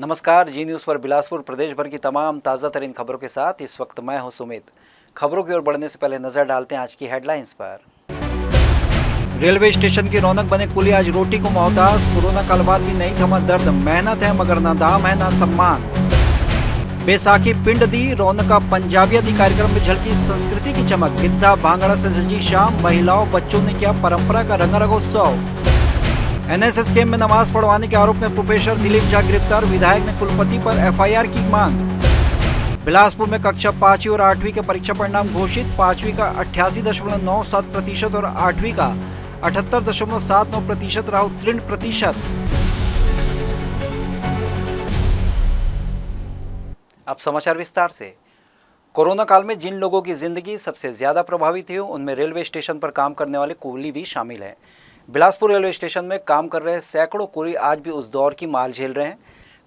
नमस्कार, जी न्यूज़ पर बिलासपुर प्रदेश भर की तमाम ताज़ा तरीन खबरों के साथ इस वक्त मैं हूं सुमित। खबरों की ओर बढ़ने से पहले नजर डालते हैं आज की हेडलाइंस पर। रेलवे स्टेशन की रौनक बने कुली आज रोटी को मोहताज। कोरोना काल बाद भी नहीं थमा दर्द, मेहनत है मगर ना दाम है ना सम्मान। बैसाखी पिंड दी रौनका पंजाबिया दी कार्यक्रम में झलकी संस्कृति की चमक। गिद्धा भांगड़ा से सजी शाम, महिलाओं बच्चों ने किया परंपरा का रंगारंगोत्सव। एनएसएस कैंप में नमाज पढ़वाने के आरोप में प्रोफेसर दिलीप झा गिरफ्तार, विधायक ने कुलपति पर एफआईआर की मांग। बिलासपुर में कक्षा 5वीं और 8वीं के परीक्षा परिणाम घोषित। 5वीं का 88.97% और 8वीं का 78.79% रहा उत्तीर्ण प्रतिशत। अब समाचार विस्तार से। कोरोना काल में जिन लोगों की जिंदगी सबसे ज्यादा प्रभावित हुई उनमें रेलवे स्टेशन पर काम करने वाले कुली भी शामिल हैं। बिलासपुर रेलवे स्टेशन में काम कर रहे सैकड़ों कुली आज भी उस दौर की मार झेल रहे हैं।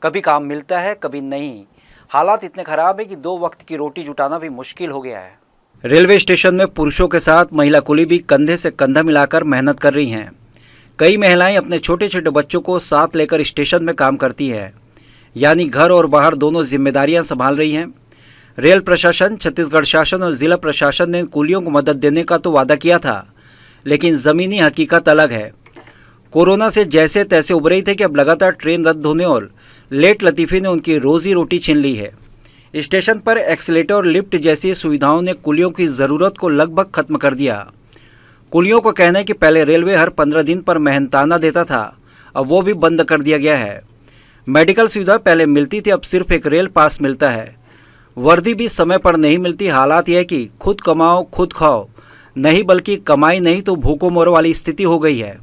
कभी काम मिलता है, कभी नहीं। हालात इतने खराब है कि 2 वक्त की रोटी जुटाना भी मुश्किल हो गया है। रेलवे स्टेशन में पुरुषों के साथ महिला कुली भी कंधे से कंधा मिलाकर मेहनत कर रही हैं। कई महिलाएं अपने छोटे छोटे बच्चों को साथ लेकर स्टेशन में काम करती है, यानी घर और बाहर दोनों जिम्मेदारियां संभाल रही हैं। रेल प्रशासन, छत्तीसगढ़ शासन और जिला प्रशासन ने कुलियों को मदद देने का तो वादा किया था, लेकिन ज़मीनी हकीकत अलग है। कोरोना से जैसे तैसे उभ रही थे कि अब लगातार ट्रेन रद्द होने और लेट लतीफ़ी ने उनकी रोजी रोटी छीन ली है। स्टेशन पर एक्सीलेटर और लिफ्ट जैसी सुविधाओं ने कुलियों की ज़रूरत को लगभग खत्म कर दिया। कुलियों को कहना है कि पहले रेलवे हर 15 दिन पर मेहनताना देता था, अब वो भी बंद कर दिया गया है। मेडिकल सुविधा पहले मिलती थी, अब सिर्फ एक रेल पास मिलता है। वर्दी भी समय पर नहीं मिलती। हालात यह है कि खुद कमाओ खुद खाओ, नहीं बल्कि कमाई नहीं तो भूखों मरो वाली स्थिति हो गई है।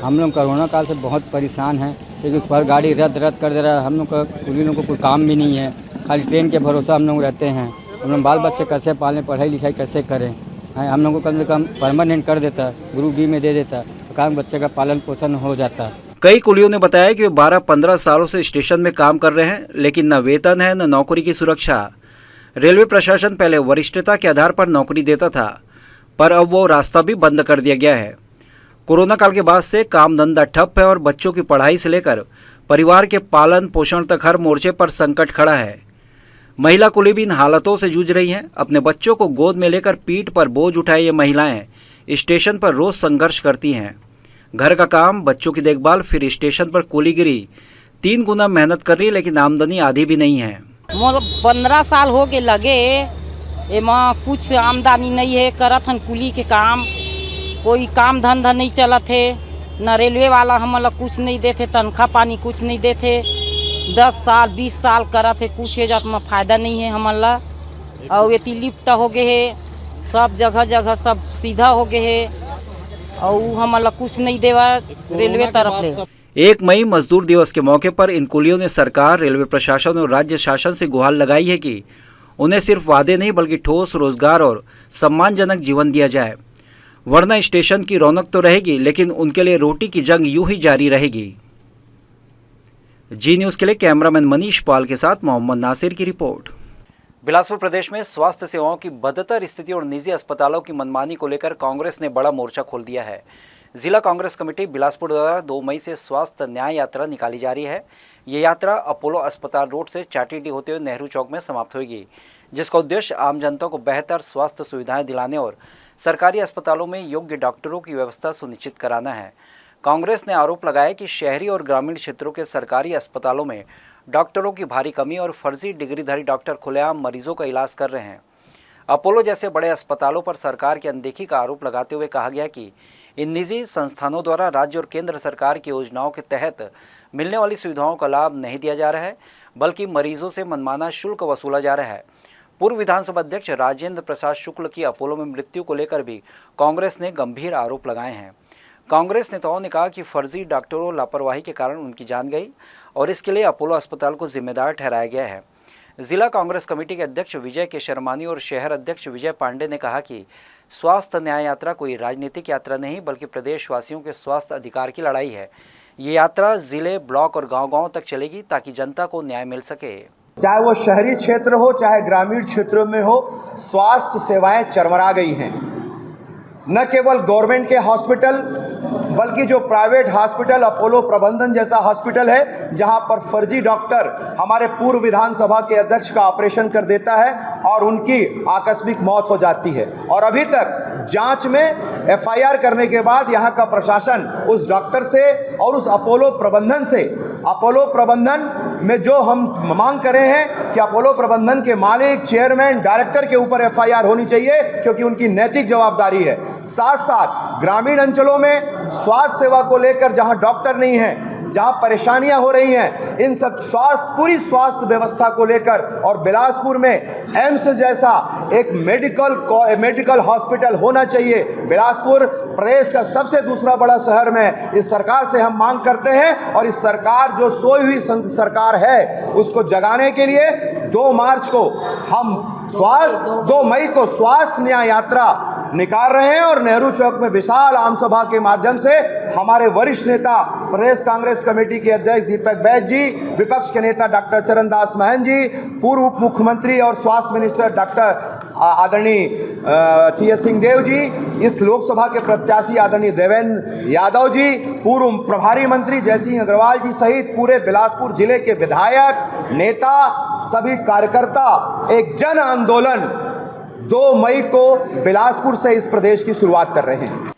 हम लोग कोरोना काल से बहुत परेशान हैं, क्योंकि पर गाड़ी रद्द कर दे रहा है। हम लोग का कुली लोगों को कोई काम भी नहीं है, खाली ट्रेन के भरोसा हम लोग रहते हैं। हम लोग बाल बच्चे कैसे पालें, पढ़ाई लिखाई कैसे करें। हम लोग को कम से कम परमानेंट कर देता, ग्रुप डी में दे देता, तो काम बच्चे का पालन पोषण हो जाता। कई कुलियों ने बताया कि वे 12-15 सालों से स्टेशन में काम कर रहे हैं, लेकिन न वेतन है न नौकरी की सुरक्षा। रेलवे प्रशासन पहले वरिष्ठता के आधार पर नौकरी देता था, पर अब वो रास्ता भी बंद कर दिया गया है। कोरोना काल के बाद से काम धंधा ठप है और बच्चों की पढ़ाई से लेकर परिवार के पालन पोषण तक हर मोर्चे पर संकट खड़ा है। महिला कुली भी इन हालातों से जूझ रही हैं। अपने बच्चों को गोद में लेकर पीठ पर बोझ उठाए ये महिलाएं स्टेशन पर रोज संघर्ष करती हैं। घर का काम, बच्चों की देखभाल, फिर स्टेशन पर कुलीगिरी, 3 गुना मेहनत कर रही है, लेकिन आमदनी आधी भी नहीं है। 15 साल हो गए लगे, एमा कुछ आमदनी नहीं है। करत हन कुली के काम, कोई काम धंधा नहीं चलत है। न रेलवे वाला हमन ला कुछ नहीं देते, तनख्वाह पानी कुछ नहीं देते। 10 साल 20 साल करत है, कुछ एजत में फायदा नहीं है हमन ला। और ये लिफ्ट हो गए है, सब जगह जगह सब सीधा हो गए है, और हमन ला कुछ नहीं देवा रेलवे तरफ ले। 1 मई मजदूर दिवस के मौके पर इन कुलियों ने सरकार, रेलवे प्रशासन और राज्य शासन से गुहार लगाई है कि उन्हें सिर्फ वादे नहीं बल्कि ठोस रोजगार और सम्मानजनक जीवन दिया जाए, वरना स्टेशन की रौनक तो रहेगी लेकिन उनके लिए रोटी की जंग यूं ही जारी रहेगी। जी न्यूज़ के लिए कैमरामैन मनीष पाल के साथ मोहम्मद नासिर की रिपोर्ट। बिलासपुर प्रदेश में स्वास्थ्य सेवाओं की बदतर स्थिति और निजी अस्पतालों की मनमानी को लेकर कांग्रेस ने बड़ा मोर्चा खोल दिया है। जिला कांग्रेस कमेटी बिलासपुर द्वारा 2 मई से स्वास्थ्य न्याय यात्रा निकाली जा रही है। ये यात्रा अपोलो अस्पताल रोड से चाटीडी होते हुए नेहरू चौक में समाप्त होगी, जिसका उद्देश्य आम जनता को बेहतर स्वास्थ्य सुविधाएं दिलाने और सरकारी अस्पतालों में योग्य डॉक्टरों की व्यवस्था सुनिश्चित कराना है। कांग्रेस ने आरोप लगाया कि शहरी और ग्रामीण क्षेत्रों के सरकारी अस्पतालों में डॉक्टरों की भारी कमी और फर्जी डिग्रीधारी डॉक्टर खुलेआम मरीजों का इलाज कर रहे हैं। अपोलो जैसे बड़े अस्पतालों पर सरकार की अनदेखी का आरोप लगाते हुए कहा गया कि इन निजी संस्थानों द्वारा राज्य और केंद्र सरकार की योजनाओं के तहत मिलने वाली सुविधाओं का लाभ नहीं दिया जा रहा है, बल्कि मरीजों से मनमाना शुल्क वसूला जा रहा है। पूर्व विधानसभा अध्यक्ष राजेंद्र प्रसाद शुक्ल की अपोलो में मृत्यु को लेकर भी कांग्रेस ने गंभीर आरोप लगाए हैं। कांग्रेस नेताओं ने कहा कि फर्जी डॉक्टरों लापरवाही के कारण उनकी जान गई और इसके लिए अपोलो अस्पताल को जिम्मेदार ठहराया गया है। जिला कांग्रेस कमेटी के अध्यक्ष विजय केशरमानी और शहर अध्यक्ष विजय पांडे ने कहा कि स्वास्थ्य न्याय यात्रा कोई राजनीतिक यात्रा नहीं बल्कि प्रदेशवासियों के स्वास्थ्य अधिकार की लड़ाई है। ये यात्रा जिले, ब्लॉक और गांव-गांव तक चलेगी ताकि जनता को न्याय मिल सके। चाहे वो शहरी क्षेत्र हो चाहे ग्रामीण क्षेत्रों में हो, स्वास्थ्य सेवाएं चरमरा गई हैं। न केवल गवर्नमेंट के हॉस्पिटल बल्कि जो प्राइवेट हॉस्पिटल अपोलो प्रबंधन जैसा हॉस्पिटल है, जहां पर फर्जी डॉक्टर हमारे पूर्व विधानसभा के अध्यक्ष का ऑपरेशन कर देता है और उनकी आकस्मिक मौत हो जाती है। और अभी तक जांच में एफआईआर करने के बाद यहां का प्रशासन उस डॉक्टर से और उस अपोलो प्रबंधन में जो हम मांग कर रहे हैं कि अपोलो प्रबंधन के मालिक, चेयरमैन, डायरेक्टर के ऊपर एफआईआर होनी चाहिए, क्योंकि उनकी नैतिक जवाबदारी है। साथ साथ ग्रामीण अंचलों में स्वास्थ्य सेवा को लेकर जहां डॉक्टर नहीं है, जहां परेशानियां हो रही हैं, इन सब पूरी स्वास्थ्य व्यवस्था को लेकर और बिलासपुर में एम्स जैसा एक मेडिकल हॉस्पिटल होना चाहिए। बिलासपुर प्रदेश का सबसे दूसरा बड़ा शहर में इस सरकार से हम मांग करते हैं, और इस सरकार जो सोई हुई सरकार है उसको जगाने के लिए 2 मई को स्वास्थ्य न्याय यात्रा निकाल रहे हैं और नेहरू चौक में विशाल आम सभा के माध्यम से हमारे वरिष्ठ नेता प्रदेश कांग्रेस कमेटी के अध्यक्ष दीपक बैज जी, विपक्ष के नेता डॉक्टर चरणदास महंत जी, पूर्व उप मुख्यमंत्री और स्वास्थ्य मिनिस्टर डॉक्टर आदरणीय टी.एस. सिंहदेव जी, इस लोकसभा के प्रत्याशी आदरणीय देवेंद्र यादव जी, पूर्व प्रभारी मंत्री जयसिंह अग्रवाल जी सहित पूरे बिलासपुर जिले के विधायक, नेता, सभी कार्यकर्ता एक जन आंदोलन 2 मई को बिलासपुर से इस प्रदेश की शुरुआत कर रहे हैं।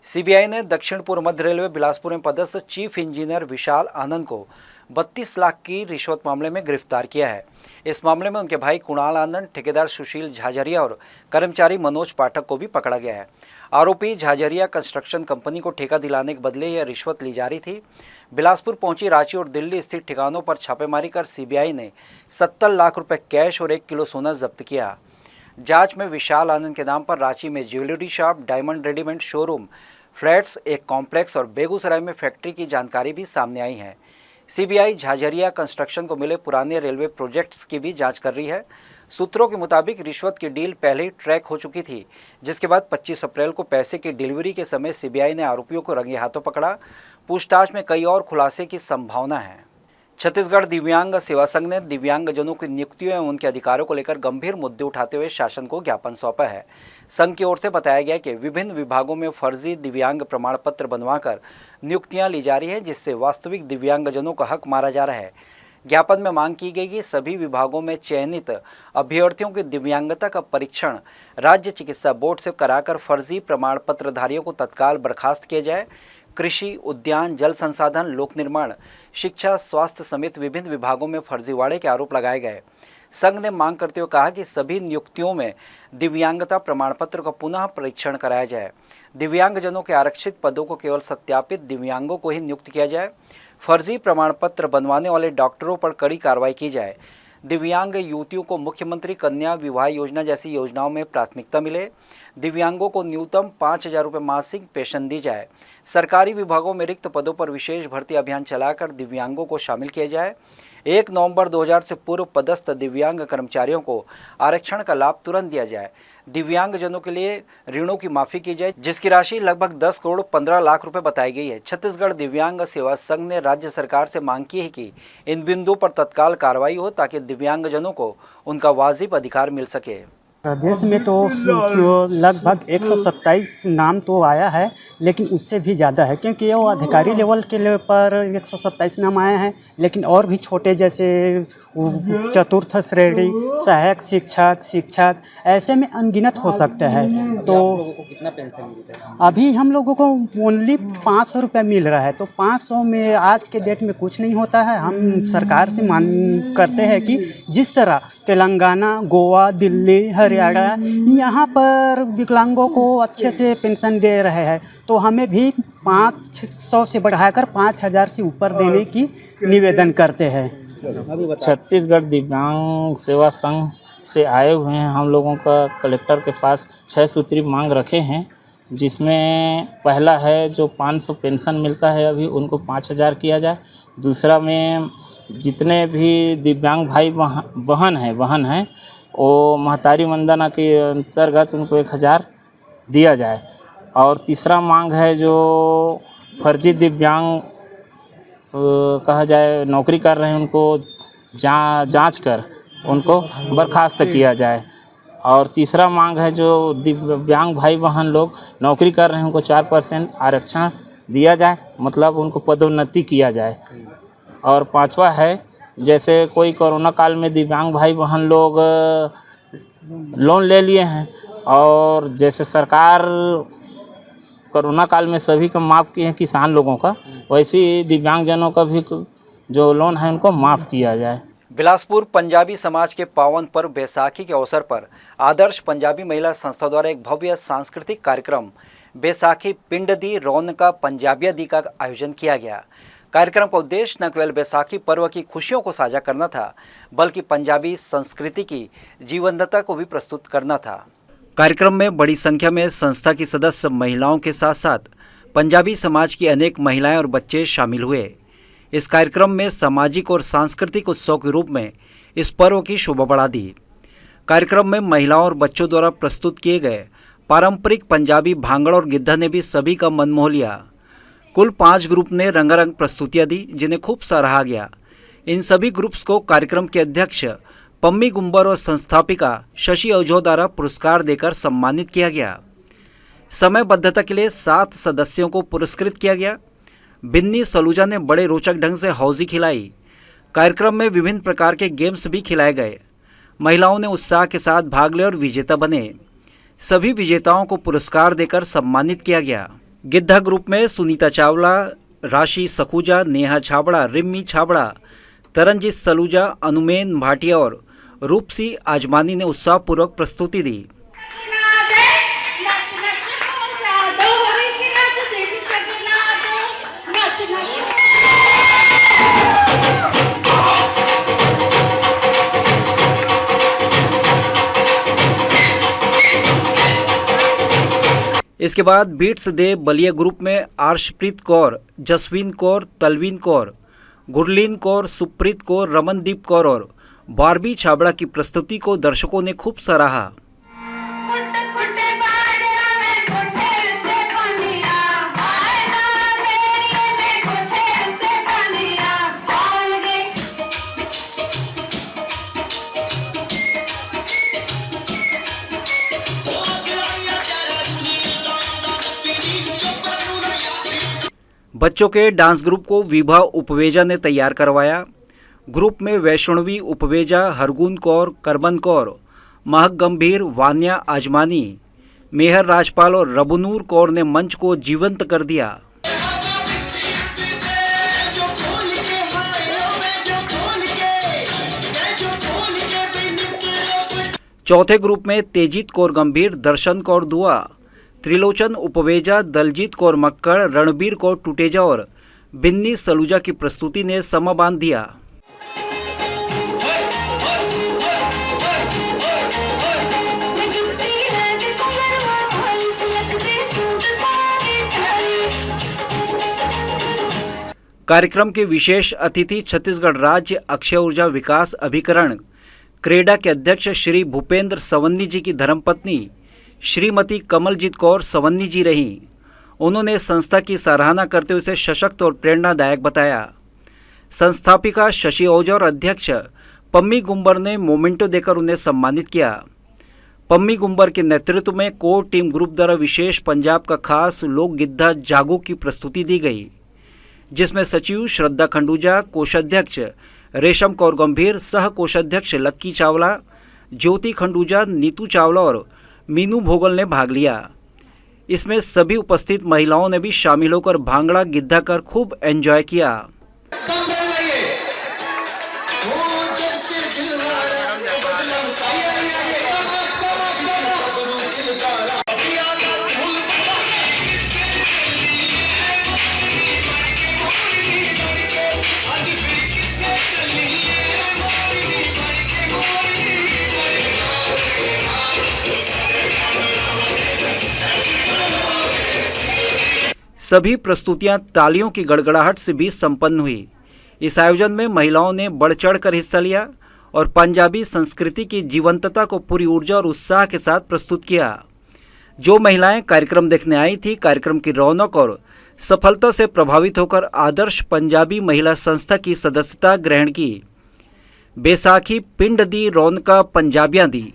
सीबीआई ने दक्षिण पूर्व मध्य रेलवे बिलासपुर में पदस्थ चीफ इंजीनियर विशाल आनंद को 32 लाख की रिश्वत मामले में गिरफ्तार किया है। इस मामले में उनके भाई कुणाल आनंद, ठेकेदार सुशील झाझरिया और कर्मचारी मनोज पाठक को भी पकड़ा गया है। आरोपी झाझरिया कंस्ट्रक्शन कंपनी को ठेका दिलाने के बदले यह रिश्वत ली जा रही थी। बिलासपुर पहुंची रांची और दिल्ली स्थित ठिकानों पर छापेमारी कर सीबीआई ने 70 लाख रुपए कैश और 1 किलो सोना जब्त किया। जांच में विशाल आनंद के नाम पर रांची में jewellery shop, diamond readymade showroom, flats, एक कॉम्प्लेक्स और बेगूसराय में फैक्ट्री की जानकारी भी सामने आई है। सीबीआई झाझरिया कंस्ट्रक्शन को मिले पुराने रेलवे प्रोजेक्ट्स की भी जांच कर रही है। सूत्रों के मुताबिक रिश्वत की डील पहले ही ट्रैक हो चुकी थी, जिसके बाद 25 अप्रैल को पैसे की डिलीवरी के समय सीबीआई ने आरोपियों को रंगे हाथों पकड़ा। पूछताछ में कई और खुलासे की संभावना है। छत्तीसगढ़ दिव्यांग सेवा संघ ने दिव्यांगजनों की नियुक्तियों एवं उनके अधिकारों को लेकर गंभीर मुद्दे उठाते हुए शासन को ज्ञापन सौंपा है। संघ की ओर से बताया गया कि विभिन्न विभागों में फर्जी दिव्यांग प्रमाण पत्र बनवाकर नियुक्तियां ली जा रही है, जिससे वास्तविक दिव्यांगजनों का हक मारा जा रहा है। ज्ञापन में मांग की गई कि सभी विभागों में चयनित अभ्यर्थियों की दिव्यांगता का परीक्षण राज्य चिकित्सा बोर्ड से कराकर फर्जी प्रमाण पत्रधारियों को तत्काल बर्खास्त किया जाए। कृषि, उद्यान, जल संसाधन, लोक निर्माण, शिक्षा, स्वास्थ्य समेत विभिन्न विभागों में फर्जीवाड़े के आरोप लगाए गए। संघ ने मांग करते हुए कहा कि सभी नियुक्तियों में दिव्यांगता प्रमाण पत्र का पुनः परीक्षण कराया जाए। दिव्यांगजनों के आरक्षित पदों को केवल सत्यापित दिव्यांगों को ही नियुक्त किया जाए। फर्जी प्रमाण पत्र बनवाने वाले डॉक्टरों पर कड़ी कार्रवाई की जाए। दिव्यांग युवतियों को मुख्यमंत्री कन्या विवाह योजना जैसी योजनाओं में प्राथमिकता मिले। दिव्यांगों को न्यूनतम 5,000 रुपये मासिक पेंशन दी जाए। सरकारी विभागों में रिक्त पदों पर विशेष भर्ती अभियान चलाकर दिव्यांगों को शामिल किया जाए। 1 नवंबर 2000 से पूर्व पदस्थ दिव्यांग कर्मचारियों को आरक्षण का लाभ तुरंत दिया जाए। दिव्यांगजनों के लिए ऋणों की माफी की जाए, जिसकी राशि लगभग 10 करोड़ 15 लाख रुपए बताई गई है। छत्तीसगढ़ दिव्यांग सेवा संघ ने राज्य सरकार से मांग की है कि इन बिंदुओं पर तत्काल कार्रवाई हो, ताकि दिव्यांगजनों को उनका वाजिब अधिकार मिल सके। प्रदेश में तो लगभग 127 नाम तो आया है, लेकिन उससे भी ज़्यादा है, क्योंकि वो अधिकारी लेवल के पर 127 नाम आए हैं, लेकिन और भी छोटे जैसे चतुर्थ श्रेणी, सहायक शिक्षक ऐसे में अनगिनत हो सकते हैं। तो कितना पेंशन मिलता है? अभी हम लोगों को ओनली 500 रुपये मिल रहा है। तो 500 में आज के डेट में कुछ नहीं होता है। हम सरकार से मांग करते हैं कि जिस तरह तेलंगाना, गोवा, दिल्ली, हरियाणा यहाँ पर विकलांगों को अच्छे से पेंशन दे रहे हैं, तो हमें भी 500 से बढ़ाकर 5,000 से ऊपर देने की निवेदन करते हैं। छत्तीसगढ़ दिव्यांग सेवा संघ से आए हुए हैं। हम लोगों का कलेक्टर के पास 6 सूत्री मांग रखे हैं, जिसमें पहला है जो 500 पेंशन मिलता है अभी उनको 5,000 किया जाए। दूसरा में जितने भी दिव्यांग भाई बहन हैं वो महतारी वंदना के अंतर्गत उनको 1,000 दिया जाए। और तीसरा मांग है जो फर्जी दिव्यांग कहा जाए नौकरी कर रहे हैं उनको जांच कर उनको बर्खास्त किया जाए। और तीसरा मांग है जो दिव्यांग भाई बहन लोग नौकरी कर रहे हैं उनको 4% आरक्षण दिया जाए, मतलब उनको पदोन्नति किया जाए। और पांचवा है, जैसे कोई कोरोना काल में दिव्यांग भाई बहन लोग लोन ले लिए हैं और जैसे सरकार कोरोना काल में सभी का माफ़ किए हैं किसान लोगों का, वैसे ही दिव्यांगजनों का भी जो लोन है उनको माफ़ किया जाए। बिलासपुर पंजाबी समाज के पावन पर्व बैसाखी के अवसर पर आदर्श पंजाबी महिला संस्था द्वारा एक भव्य सांस्कृतिक कार्यक्रम बैसाखी पिंड दी रौनका पंजाबिया दी का आयोजन किया गया। कार्यक्रम का उद्देश्य न केवल बैसाखी पर्व की खुशियों को साझा करना था, बल्कि पंजाबी संस्कृति की जीवंतता को भी प्रस्तुत करना था। कार्यक्रम में बड़ी संख्या में संस्था की सदस्य महिलाओं के साथ साथ पंजाबी समाज की अनेक महिलाएं और बच्चे शामिल हुए। इस कार्यक्रम में सामाजिक और सांस्कृतिक उत्सव के रूप में इस पर्व की शोभा बढ़ा दी। कार्यक्रम में महिलाओं और बच्चों द्वारा प्रस्तुत किए गए पारंपरिक पंजाबी भांगड़ और गिद्धा ने भी सभी का मन मोह लिया। कुल 5 ग्रुप ने रंगारंग प्रस्तुतियां दी, जिन्हें खूब सराहा गया। इन सभी ग्रुप्स को कार्यक्रम के अध्यक्ष पम्मी गुंबर और संस्थापिका शशि ओझा द्वारा पुरस्कार देकर सम्मानित किया गया। समयबद्धता के लिए 7 सदस्यों को पुरस्कृत किया गया। बिन्नी सलूजा ने बड़े रोचक ढंग से हौजी खिलाई। कार्यक्रम में विभिन्न प्रकार के गेम्स भी खिलाए गए। महिलाओं ने उत्साह के साथ भाग लिया और विजेता बने। सभी विजेताओं को पुरस्कार देकर सम्मानित किया गया। गिद्धा ग्रुप में सुनीता चावला, राशि सखूजा, नेहा छाबड़ा, रिम्मी छाबड़ा, तरनजीत सलूजा, अनुमेन भाटिया और रूपसी आजमानी ने उत्साहपूर्वक प्रस्तुति दी। इसके बाद बीट्स दे बलिया ग्रुप में आर्शप्रीत कौर, जसवीन कौर, तलवीन कौर, गुरलीन कौर, सुप्रीत कौर, रमनदीप कौर और बारबी छाबड़ा की प्रस्तुति को दर्शकों ने खूब सराहा। बच्चों के डांस ग्रुप को विभा उपवेजा ने तैयार करवाया। ग्रुप में वैष्णवी उपवेजा, हरगुन कौर, करमन कौर, महक गंभीर, वान्या आजमानी, मेहर राजपाल और रबुनूर कौर ने मंच को जीवंत कर दिया। चौथे ग्रुप में तेजीत कौर गंभीर, दर्शन कौर दुआ, त्रिलोचन उपवेजा, दलजीत कौर मक्कड़, रणबीर कौर टुटेजा और बिन्नी सलूजा की प्रस्तुति ने समा बांध दिया। कार्यक्रम के विशेष अतिथि छत्तीसगढ़ राज्य अक्षय ऊर्जा विकास अभिकरण क्रेडा के अध्यक्ष श्री भूपेंद्र सवन्नी जी की धर्मपत्नी श्रीमती कमलजीत कौर सवन्नी जी रहीं। उन्होंने संस्था की सराहना करते हुए इसे सशक्त और प्रेरणादायक बताया। संस्थापिका शशि ओझा और अध्यक्ष पम्मी गुंबर ने मोमेंटो देकर उन्हें सम्मानित किया। पम्मी गुंबर के नेतृत्व में कोर टीम ग्रुप द्वारा विशेष पंजाब का खास लोक गिद्धा जागो की प्रस्तुति दी गई, जिसमें सचिव श्रद्धा खंडूजा, कोषाध्यक्ष रेशम कौर गंभीर, सह कोषाध्यक्ष लक्की चावला, ज्योति खंडूजा, नीतू चावला और मीनू भोगल ने भाग लिया। इसमें सभी उपस्थित महिलाओं ने भी शामिल होकर भांगड़ा गिद्धा कर खूब एंजॉय किया। सभी प्रस्तुतियां तालियों की गड़गड़ाहट से भी संपन्न हुई। इस आयोजन में महिलाओं ने बढ़ चढ़कर हिस्सा लिया और पंजाबी संस्कृति की जीवंतता को पूरी ऊर्जा और उत्साह के साथ प्रस्तुत किया। जो महिलाएं कार्यक्रम देखने आई थी, कार्यक्रम की रौनक और सफलता से प्रभावित होकर आदर्श पंजाबी महिला संस्था की सदस्यता ग्रहण की। बैसाखी पिंड दी रौनका पंजाबियां दी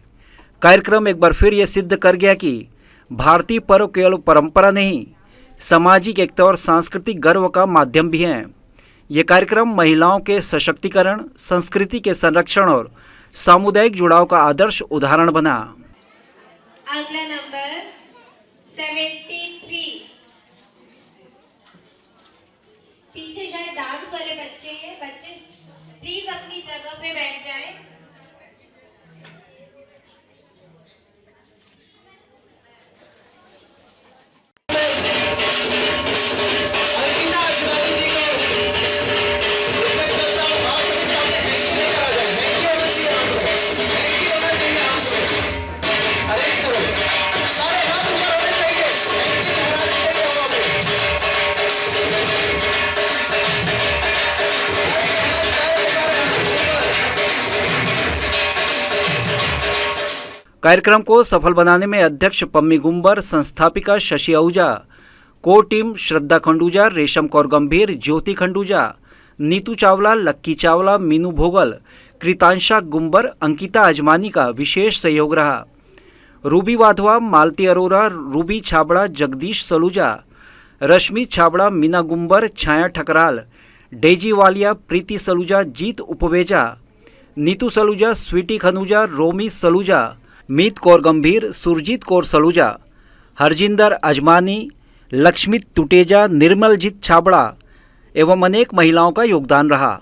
कार्यक्रम एक बार फिर यह सिद्ध कर गया कि भारतीय पर्व केवल परंपरा नहीं, सामाजिक एकता और सांस्कृतिक गर्व का माध्यम भी हैं। ये कार्यक्रम महिलाओं के सशक्तिकरण, संस्कृति के संरक्षण और सामुदायिक जुड़ाव का आदर्श उदाहरण बना। अगला नंबर 73, पीछे शायद डांस वाले बच्चे हैं। बच्चे प्लीज अपनी जगह पे बैठ जाएं। कार्यक्रम को सफल बनाने में अध्यक्ष पम्मी गुंबर, संस्थापिका शशि आहूजा, कोर टीम श्रद्धा खंडूजा, रेशम कौर गंभीर, ज्योति खंडूजा, नीतू चावला, लक्की चावला, मीनू भोगल, कृतांशा गुंबर, अंकिता अजमानी का विशेष सहयोग रहा। रूबी वाधवा, मालती अरोरा, रूबी छाबड़ा, जगदीश सलूजा, रश्मि छाबड़ा, मीना गुंबर, छाया ठकराल, डेजी वालिया, प्रीति सलूजा, जीत उपवेजा, नीतू सलूजा, स्वीटी खनूजा, रोमी सलूजा, मीत कौर गंभीर, सुरजीत कौर सलूजा, हरजिंदर अजमानी, लक्ष्मी तुटेजा, निर्मलजीत छाबड़ा एवं अनेक महिलाओं का योगदान रहा।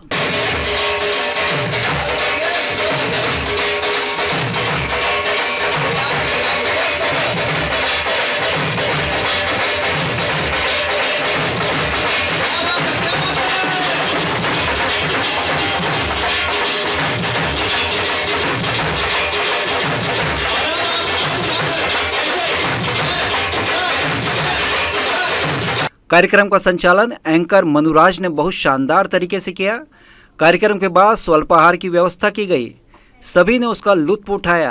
कार्यक्रम का संचालन एंकर मनुराज ने बहुत शानदार तरीके से किया। कार्यक्रम के बाद स्वल्पाहार की व्यवस्था की गई, सभी ने उसका लुत्फ उठाया।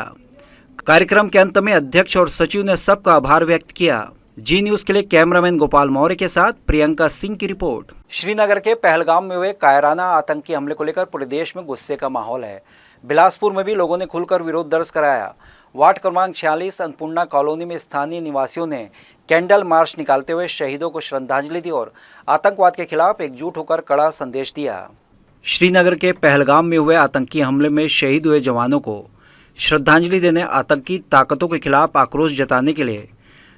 कार्यक्रम के अंत में अध्यक्ष और सचिव ने सबका आभार व्यक्त किया। जी न्यूज़ के लिए कैमरामैन गोपाल मौर्य के साथ प्रियंका सिंह की रिपोर्ट। श्रीनगर के पहलगाम में हुए कायराना आतंकी हमले को लेकर पूरे देश में गुस्से का माहौल है। बिलासपुर में भी लोगों ने खुलकर विरोध दर्ज कराया। वार्ड क्रमांक 46 अन्नपूर्णा कॉलोनी में स्थानीय निवासियों ने कैंडल मार्च निकालते हुए शहीदों को श्रद्धांजलि दी और आतंकवाद के खिलाफ एकजुट होकर कड़ा संदेश दिया। श्रीनगर के पहलगाम में हुए आतंकी हमले में शहीद हुए जवानों को श्रद्धांजलि देने आतंकी ताकतों के खिलाफ आक्रोश जताने के लिए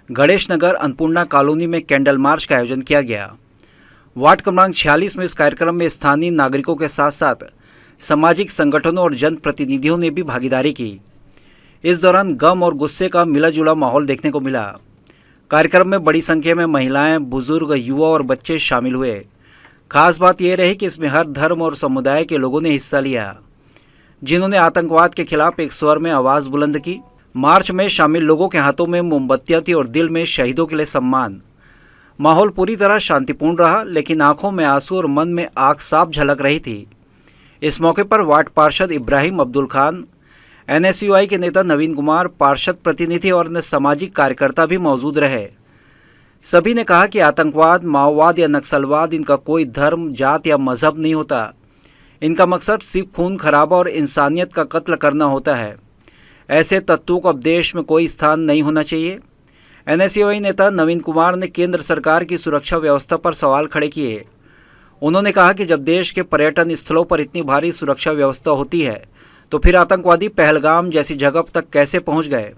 गणेश नगर अन्नपूर्णा कॉलोनी में कैंडल मार्च का आयोजन किया गया। वार्ड क्रमांक 46 में इस कार्यक्रम में स्थानीय नागरिकों के साथ साथ सामाजिक संगठनों और जनप्रतिनिधियों ने भी भागीदारी की। इस दौरान गम और गुस्से का मिला जुला माहौल देखने को मिला। कार्यक्रम में बड़ी संख्या में महिलाएं, बुजुर्ग, युवा और बच्चे शामिल हुए। खास बात यह रही कि इसमें हर धर्म और समुदाय के लोगों ने हिस्सा लिया, जिन्होंने आतंकवाद के खिलाफ एक स्वर में आवाज़ बुलंद की। मार्च में शामिल लोगों के हाथों में मोमबत्तियां थी और दिल में शहीदों के लिए सम्मान। माहौल पूरी तरह शांतिपूर्ण रहा, लेकिन आंखों में आंसू और मन में आग साफ झलक रही थी। इस मौके पर वार्ड पार्षद इब्राहिम अब्दुल खान, NSUI के नेता नवीन कुमार, पार्षद प्रतिनिधि और अन्य सामाजिक कार्यकर्ता भी मौजूद रहे। सभी ने कहा कि आतंकवाद, माओवाद या नक्सलवाद, इनका कोई धर्म, जात या मजहब नहीं होता। इनका मकसद सिर्फ खून खराबा और इंसानियत का कत्ल करना होता है। ऐसे तत्वों को अब देश में कोई स्थान नहीं होना चाहिए। NSUI नेता नवीन कुमार ने केंद्र सरकार की सुरक्षा व्यवस्था पर सवाल खड़े किए। उन्होंने कहा कि जब देश के पर्यटन स्थलों पर इतनी भारी सुरक्षा व्यवस्था होती है तो फिर आतंकवादी पहलगाम जैसी जगह तक कैसे पहुंच गए।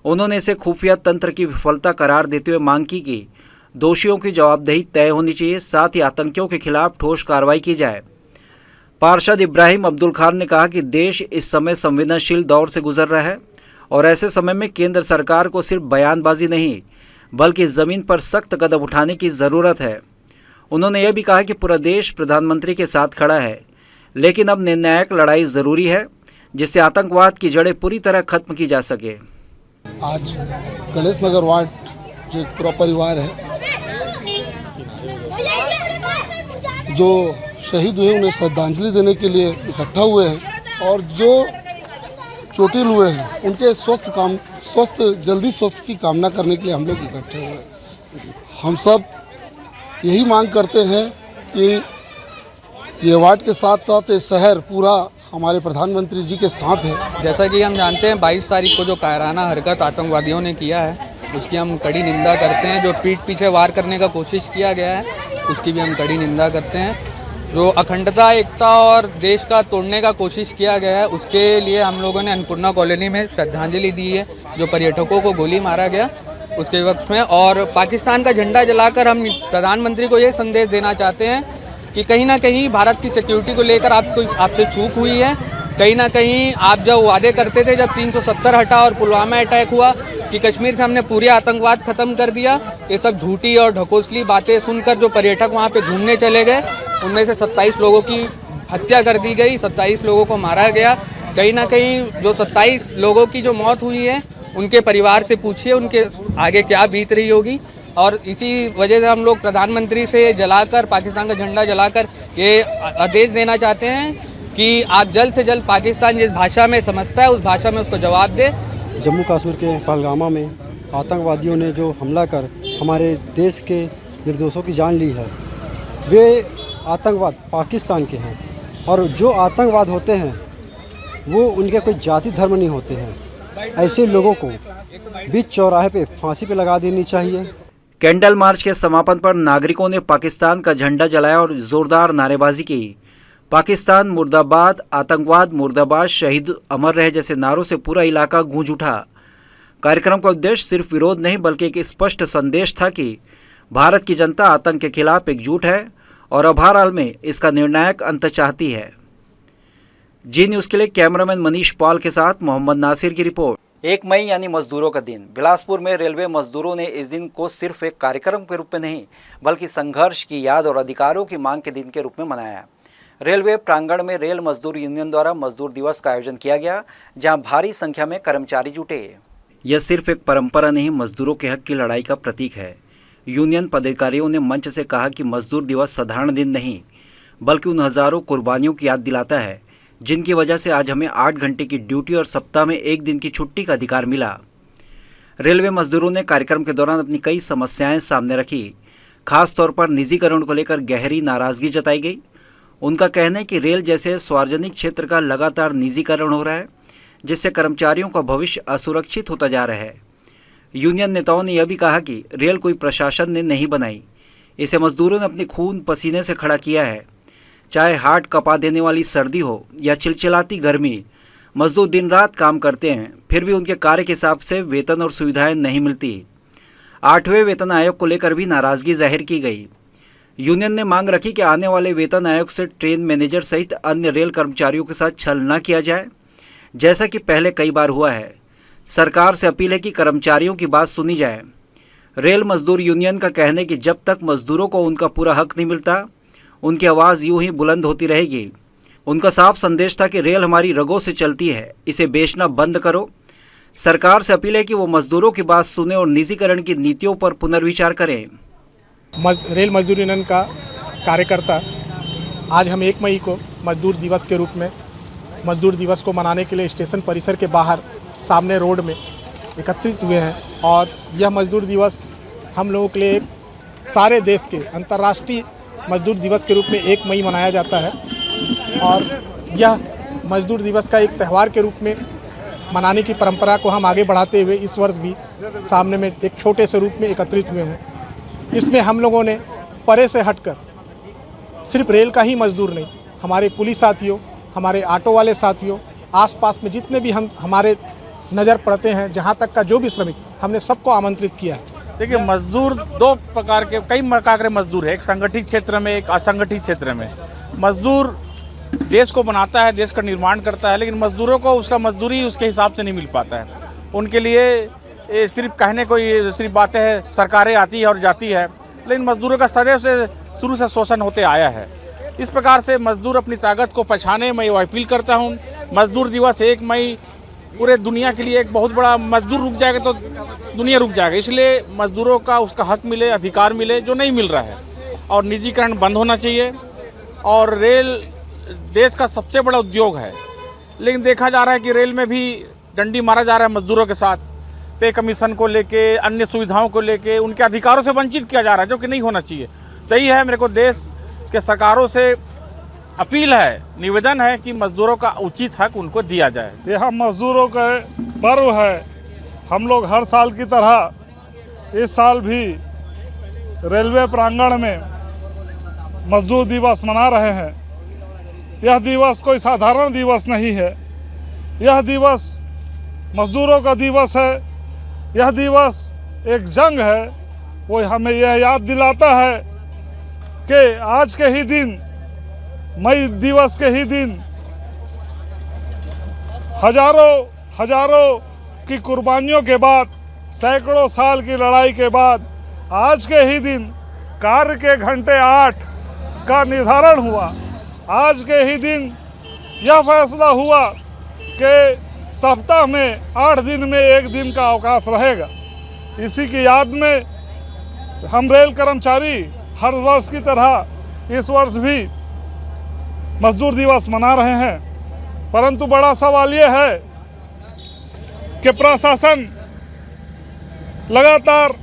उन्होंने इसे खुफिया तंत्र की विफलता करार देते हुए मांग की कि दोषियों की जवाबदेही तय होनी चाहिए, साथ ही आतंकियों के खिलाफ ठोस कार्रवाई की जाए। पार्षद इब्राहिम अब्दुल खान ने कहा कि देश इस समय संवेदनशील दौर से गुजर रहा है और ऐसे समय में केंद्र सरकार को सिर्फ बयानबाजी नहीं बल्कि ज़मीन पर सख्त कदम उठाने की ज़रूरत है। उन्होंने यह भी कहा कि पूरा देश प्रधानमंत्री के साथ खड़ा है, लेकिन अब निर्णायक लड़ाई ज़रूरी है जिससे आतंकवाद की जड़ें पूरी तरह खत्म की जा सके। आज गणेश नगर वार्ड जो एक पूरा परिवार है जो शहीद हुए उन्हें श्रद्धांजलि देने के लिए इकट्ठा हुए हैं और जो चोटिल हुए हैं उनके स्वस्थ जल्दी स्वस्थ की कामना करने के लिए हम लोग इकट्ठे हुए हैं। हम सब यही मांग करते हैं कि ये वार्ड के साथ साथ ये शहर पूरा हमारे प्रधानमंत्री जी के साथ है। जैसा कि हम जानते हैं 22 तारीख को जो कायराना हरकत आतंकवादियों ने किया है उसकी हम कड़ी निंदा करते हैं। जो पीठ पीछे वार करने का कोशिश किया गया है उसकी भी हम कड़ी निंदा करते हैं। जो अखंडता, एकता और देश का तोड़ने का कोशिश किया गया है उसके लिए हम लोगों ने अन्नपूर्णा कॉलोनी में श्रद्धांजलि दी है। जो पर्यटकों को गोली मारा गया उसके वक्त में, और पाकिस्तान का झंडा जलाकर हम प्रधानमंत्री को ये संदेश देना चाहते हैं कि कहीं ना कहीं भारत की सिक्योरिटी को लेकर आपसे चूक हुई है। कहीं ना कहीं आप जब वादे करते थे, जब 370 हटा और पुलवामा अटैक हुआ कि कश्मीर से हमने पूरे आतंकवाद ख़त्म कर दिया, ये सब झूठी और ढकोसली बातें सुनकर जो पर्यटक वहाँ पे घूमने चले गए उनमें से 27 लोगों की हत्या कर दी गई, 27 लोगों को मारा गया। कहीं ना कहीं जो 27 लोगों की जो मौत हुई है उनके परिवार से पूछिए उनके आगे क्या बीत रही होगी। और इसी वजह से हम लोग प्रधानमंत्री से जलाकर, पाकिस्तान का झंडा जलाकर ये आदेश देना चाहते हैं कि आप जल्द से जल्द पाकिस्तान जिस भाषा में समझता है उस भाषा में उसको जवाब दे। जम्मू कश्मीर के पहलगामा में आतंकवादियों ने जो हमला कर हमारे देश के निर्दोषों की जान ली है, वे आतंकवाद पाकिस्तान के हैं। और जो आतंकवाद होते हैं वो उनके कोई जाति धर्म नहीं होते हैं। ऐसे लोगों को बीच चौराहे पे फांसी पे लगा देनी चाहिए। कैंडल मार्च के समापन पर नागरिकों ने पाकिस्तान का झंडा जलाया और जोरदार नारेबाजी की। पाकिस्तान मुर्दाबाद, आतंकवाद मुर्दाबाद, शहीद अमर रहे जैसे नारों से पूरा इलाका गूंज उठा। कार्यक्रम का उद्देश्य सिर्फ विरोध नहीं बल्कि एक स्पष्ट संदेश था कि भारत की जनता आतंक के खिलाफ एकजुट है और अब हर हाल में इसका निर्णायक अंत चाहती है। जी न्यूज़ के लिए कैमरामैन मनीष पॉल के साथ मोहम्मद नासिर की रिपोर्ट। 1 मई यानी मजदूरों का दिन। बिलासपुर में रेलवे मजदूरों ने इस दिन को सिर्फ एक कार्यक्रम के रूप में नहीं बल्कि संघर्ष की याद और अधिकारों की मांग के दिन के रूप में मनाया। रेलवे प्रांगण में रेल मजदूर यूनियन द्वारा मजदूर दिवस का आयोजन किया गया, जहां भारी संख्या में कर्मचारी जुटे। यह सिर्फ एक परंपरा नहीं, मजदूरों के हक की लड़ाई का प्रतीक है। यूनियन पदाधिकारियों ने मंच से कहा कि मजदूर दिवस साधारण दिन नहीं बल्कि उन हजारों कुर्बानियों की याद दिलाता है जिनकी वजह से आज हमें 8 घंटे की ड्यूटी और सप्ताह में 1 दिन की छुट्टी का अधिकार मिला। रेलवे मजदूरों ने कार्यक्रम के दौरान अपनी कई समस्याएं सामने रखी। खास तौर पर निजीकरण को लेकर गहरी नाराजगी जताई गई। उनका कहना है कि रेल जैसे सार्वजनिक क्षेत्र का लगातार निजीकरण हो रहा है, जिससे कर्मचारियों का भविष्य असुरक्षित होता जा रहा है। यूनियन नेताओं ने यह भी कहा कि रेल कोई प्रशासन ने नहीं बनाई, इसे मजदूरों ने अपने खून पसीने से खड़ा किया है। चाहे हार्ट कपा देने वाली सर्दी हो या चिलचिलाती गर्मी, मजदूर दिन रात काम करते हैं, फिर भी उनके कार्य के हिसाब से वेतन और सुविधाएं नहीं मिलती। 8वें वेतन आयोग को लेकर भी नाराजगी जाहिर की गई। यूनियन ने मांग रखी कि आने वाले वेतन आयोग से ट्रेन मैनेजर सहित अन्य रेल कर्मचारियों के साथ छल न किया जाए, जैसा कि पहले कई बार हुआ है। सरकार से अपील है कि कर्मचारियों की बात सुनी जाए। रेल मजदूर यूनियन का कहना है कि जब तक मजदूरों को उनका पूरा हक नहीं मिलता, उनकी आवाज़ यूं ही बुलंद होती रहेगी। उनका साफ संदेश था कि रेल हमारी रगों से चलती है, इसे बेचना बंद करो। सरकार से अपील है कि वो मजदूरों की बात सुने और निजीकरण की नीतियों पर पुनर्विचार करें। रेल मजदूर यूनियन का कार्यकर्ता आज हम 1 मई को मजदूर दिवस के रूप में मजदूर दिवस को मनाने के लिए स्टेशन परिसर के बाहर सामने रोड में एकत्रित हुए हैं। और यह मजदूर दिवस हम लोगों के लिए सारे देश के अंतर्राष्ट्रीय मजदूर दिवस के रूप में 1 मई मनाया जाता है। और यह मजदूर दिवस का एक त्यौहार के रूप में मनाने की परंपरा को हम आगे बढ़ाते हुए इस वर्ष भी सामने में एक छोटे से रूप में एकत्रित हुए हैं। इसमें हम लोगों ने परे से हटकर सिर्फ रेल का ही मजदूर नहीं, हमारे पुलिस साथियों, हमारे ऑटो वाले साथियों, आसपास में जितने भी हमारे नज़र पड़ते हैं, जहां तक का जो भी श्रमिक, हमने सबको आमंत्रित किया है। देखिए, मजदूर दो प्रकार के, कई प्रकार के मजदूर है, एक संगठित क्षेत्र में, एक असंगठित क्षेत्र में। मजदूर देश को बनाता है, देश का निर्माण करता है, लेकिन मजदूरों को उसका मजदूरी उसके हिसाब से नहीं मिल पाता है। उनके लिए ये सिर्फ कहने को ये सिर्फ बातें हैं, सरकारें आती है और जाती है, लेकिन मजदूरों का सदैव से शुरू से शोषण होते आया है। इस प्रकार से मजदूर अपनी ताकत को पहचाने, मैं ये अपील करता हूँ। मजदूर दिवस 1 मई पूरे दुनिया के लिए एक बहुत बड़ा, मजदूर रुक जाएगा तो दुनिया रुक जाएगा, इसलिए मजदूरों का उसका हक मिले, अधिकार मिले जो नहीं मिल रहा है। और निजीकरण बंद होना चाहिए। और रेल देश का सबसे बड़ा उद्योग है, लेकिन देखा जा रहा है कि रेल में भी डंडी मारा जा रहा है मजदूरों के साथ, पे कमीशन को लेके, अन्य सुविधाओं को लेके उनके अधिकारों से वंचित किया जा रहा है, जो कि नहीं होना चाहिए। तो यही है, मेरे को देश के सरकारों से अपील है, निवेदन है कि मजदूरों का उचित हक उनको दिया जाए। यह मजदूरों का पर्व है। हम लोग हर साल की तरह इस साल भी रेलवे प्रांगण में मजदूर दिवस मना रहे हैं। यह दिवस कोई साधारण दिवस नहीं है, यह दिवस मजदूरों का दिवस है, यह दिवस एक जंग है। वो हमें यह याद दिलाता है कि आज के ही दिन, मई दिवस के ही दिन हजारों की कुर्बानियों के बाद, सैकड़ों साल की लड़ाई के बाद आज के ही दिन कार्य के घंटे 8 का निर्धारण हुआ। आज के ही दिन यह फैसला हुआ कि सप्ताह में 8 दिन में 1 दिन का अवकाश रहेगा। इसी की याद में हम रेल कर्मचारी हर वर्ष की तरह इस वर्ष भी मजदूर दिवस मना रहे हैं। परंतु बड़ा सवाल ये है कि प्रशासन लगातार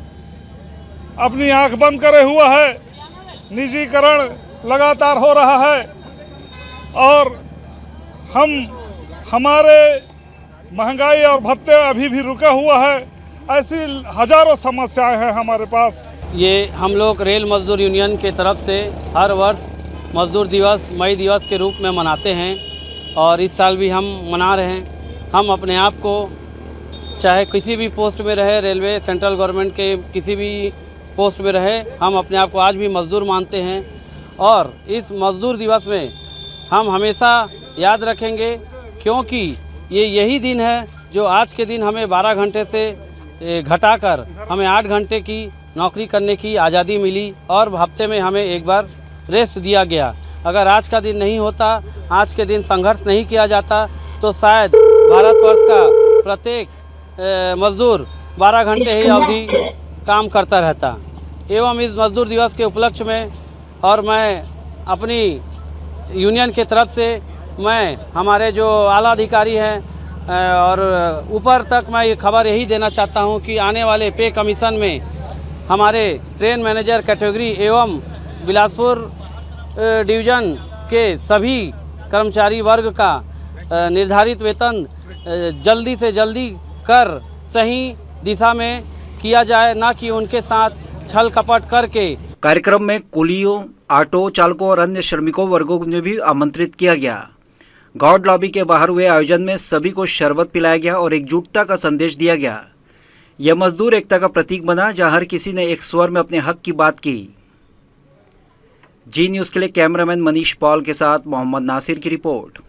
अपनी आंख बंद करे हुआ है, निजीकरण लगातार हो रहा है और हमारे महंगाई और भत्ते अभी भी रुका हुआ है। ऐसी हजारों समस्याएं हैं हमारे पास। ये हम लोग रेल मजदूर यूनियन के तरफ से हर वर्ष मजदूर दिवस मई दिवस के रूप में मनाते हैं और इस साल भी हम मना रहे हैं। हम अपने आप को चाहे किसी भी पोस्ट में रहे, रेलवे सेंट्रल गवर्नमेंट के किसी भी पोस्ट में रहे, हम अपने आप को आज भी मजदूर मानते हैं और इस मजदूर दिवस में हम हमेशा याद रखेंगे, क्योंकि ये यही दिन है जो आज के दिन हमें 12 घंटे से घटाकर हमें 8 घंटे की नौकरी करने की आज़ादी मिली और हफ्ते में हमें एक बार रेस्ट दिया गया। अगर आज का दिन नहीं होता, आज के दिन संघर्ष नहीं किया जाता, तो शायद भारतवर्ष का प्रत्येक मजदूर 12 घंटे ही अवधि काम करता रहता। एवं इस मजदूर दिवस के उपलक्ष्य में और मैं अपनी यूनियन के तरफ से मैं हमारे जो आला अधिकारी हैं और ऊपर तक मैं ये खबर यही देना चाहता हूं कि आने वाले पे कमीशन में हमारे ट्रेन मैनेजर कैटेगरी एवं बिलासपुर डिवीज़न के सभी कर्मचारी वर्ग का निर्धारित वेतन जल्दी से जल्दी कर सही दिशा में किया जाए, ना कि उनके साथ छल कपट करके। कार्यक्रम में कुलियों, ऑटो चालकों और अन्य श्रमिकों वर्गों को भी आमंत्रित किया गया। गॉड लॉबी के बाहर हुए आयोजन में सभी को शरबत पिलाया गया और एकजुटता का संदेश दिया गया। यह मजदूर एकता का प्रतीक बना, जहां हर किसी ने एक स्वर में अपने हक की बात की। जी न्यूज़ के लिए कैमरामैन मनीष पॉल के साथ मोहम्मद नासिर की रिपोर्ट।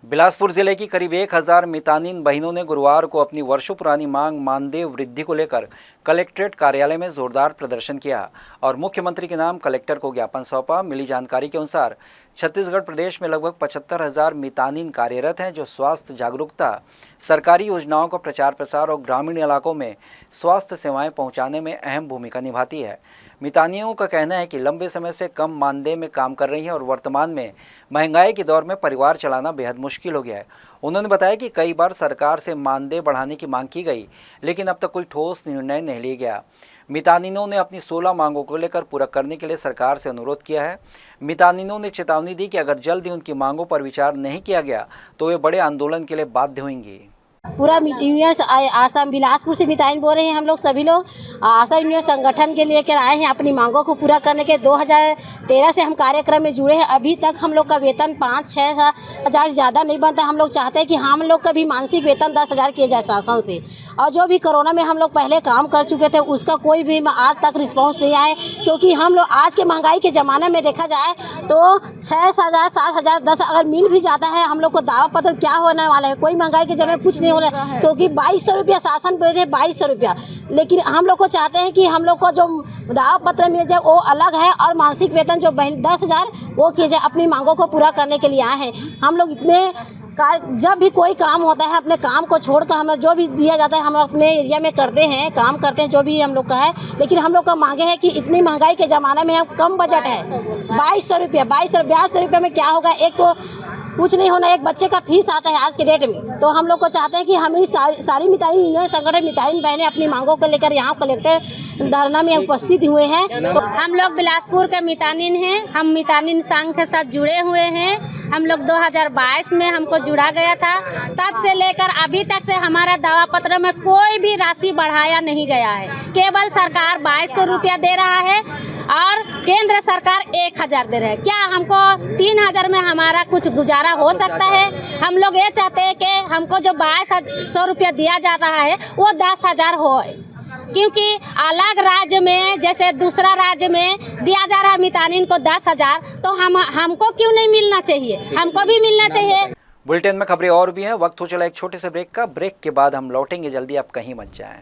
बिलासपुर जिले की करीब 1000 मितानिन बहनों ने गुरुवार को अपनी वर्षों पुरानी मांग मानदेय वृद्धि को लेकर कलेक्ट्रेट कार्यालय में जोरदार प्रदर्शन किया और मुख्यमंत्री के नाम कलेक्टर को ज्ञापन सौंपा। मिली जानकारी के अनुसार छत्तीसगढ़ प्रदेश में लगभग 75,000 मितानिन कार्यरत हैं, जो स्वास्थ्य जागरूकता, सरकारी योजनाओं का प्रचार प्रसार और ग्रामीण इलाकों में स्वास्थ्य सेवाएं पहुंचाने में अहम भूमिका निभाती है। मितानियों का कहना है कि लंबे समय से कम मानदेय में काम कर रही हैं और वर्तमान में महंगाई के दौर में परिवार चलाना बेहद मुश्किल हो गया है। उन्होंने बताया कि कई बार सरकार से मानदेय बढ़ाने की मांग की गई, लेकिन अब तक कोई ठोस निर्णय नहीं लिया गया। मितानिनों ने अपनी 16 मांगों को लेकर पूरा करने के लिए सरकार से अनुरोध किया है। मितानिनों ने चेतावनी दी कि अगर जल्द ही उनकी मांगों पर विचार नहीं किया गया तो वे बड़े आंदोलन के लिए बाध्य होंगी। पूरा यूनियन आसाम बिलासपुर से मितानिन बोल रहे हैं। हम लोग सभी लोग आसाम यूनियन संगठन के लेकर आए हैं अपनी मांगों को पूरा करने के। 2013 से हम कार्यक्रम में जुड़े हैं। अभी तक हम लोग का वेतन 5-6 हज़ार ज़्यादा नहीं बनता। हम लोग चाहते हैं कि हम लोग का भी मानसिक वेतन 10,000 किया जाए शासन से। और जो भी कोरोना में हम लोग पहले काम कर चुके थे उसका कोई भी आज तक रिस्पॉन्स नहीं आए, क्योंकि हम लोग आज के महंगाई के ज़माने में देखा जाए तो 6,000, 7,000, 10 अगर मिल भी जाता है, हम लोग को दावा पत्र क्या होने वाला है। कोई महंगाई के ज़माने में कुछ नहीं होना, क्योंकि 2200 रुपया शासन पे थे, 2200 रुपया। लेकिन हम लोग को चाहते हैं कि हम लोग को जो दावा पत्र मिल जाए वो अलग है और मासिक वेतन जो 10,000 वो किया जाए। अपनी मांगों को पूरा करने के लिए आए हैं हम लोग। इतने जब भी कोई काम होता है अपने काम को छोड़कर हम लोग जो भी दिया जाता है हम लोग अपने एरिया में करते हैं, काम करते हैं, जो भी हम लोग का है। लेकिन हम लोग का मांगे है कि इतनी महंगाई के ज़माने में हम कम बजट है 2200 रुपया। 2200 रुपये में क्या होगा? एक तो कुछ नहीं होना। एक बच्चे का फीस आता है आज के डेट में, तो हम लोग को चाहते हैं कि हमें सारी मिताइन यूनियन संगठन मिताइन बहनें अपनी मांगों को लेकर यहाँ कलेक्टर धरना में उपस्थित हुए हैं। तो हम लोग बिलासपुर के मितानिन हैं, हम मितानिन संघ के साथ जुड़े हुए हैं। हम लोग 2022 में हमको जुड़ा गया था, तब से लेकर अभी तक से हमारा दावा पत्र में कोई भी राशि बढ़ाया नहीं गया है। केवल सरकार 2200 रुपया दे रहा है और केंद्र सरकार 1000 दे रहे हैं। क्या हमको 3000 में हमारा कुछ गुजारा हो सकता है? हम लोग ये चाहते हैं कि हमको जो 2200 रुपया दिया जा रहा है वो 10,000 हो, क्योंकि अलग राज्य में जैसे दूसरा राज्य में दिया जा रहा है मितानिन को 10,000, तो हमको क्यों नहीं मिलना चाहिए? हमको भी मिलना चाहिए। बुलेटिन में खबरें और भी हैं। वक्त हो चला एक छोटे से ब्रेक का। ब्रेक के बाद हम लौटेंगे जल्दी, आप कहीं मत जाएं।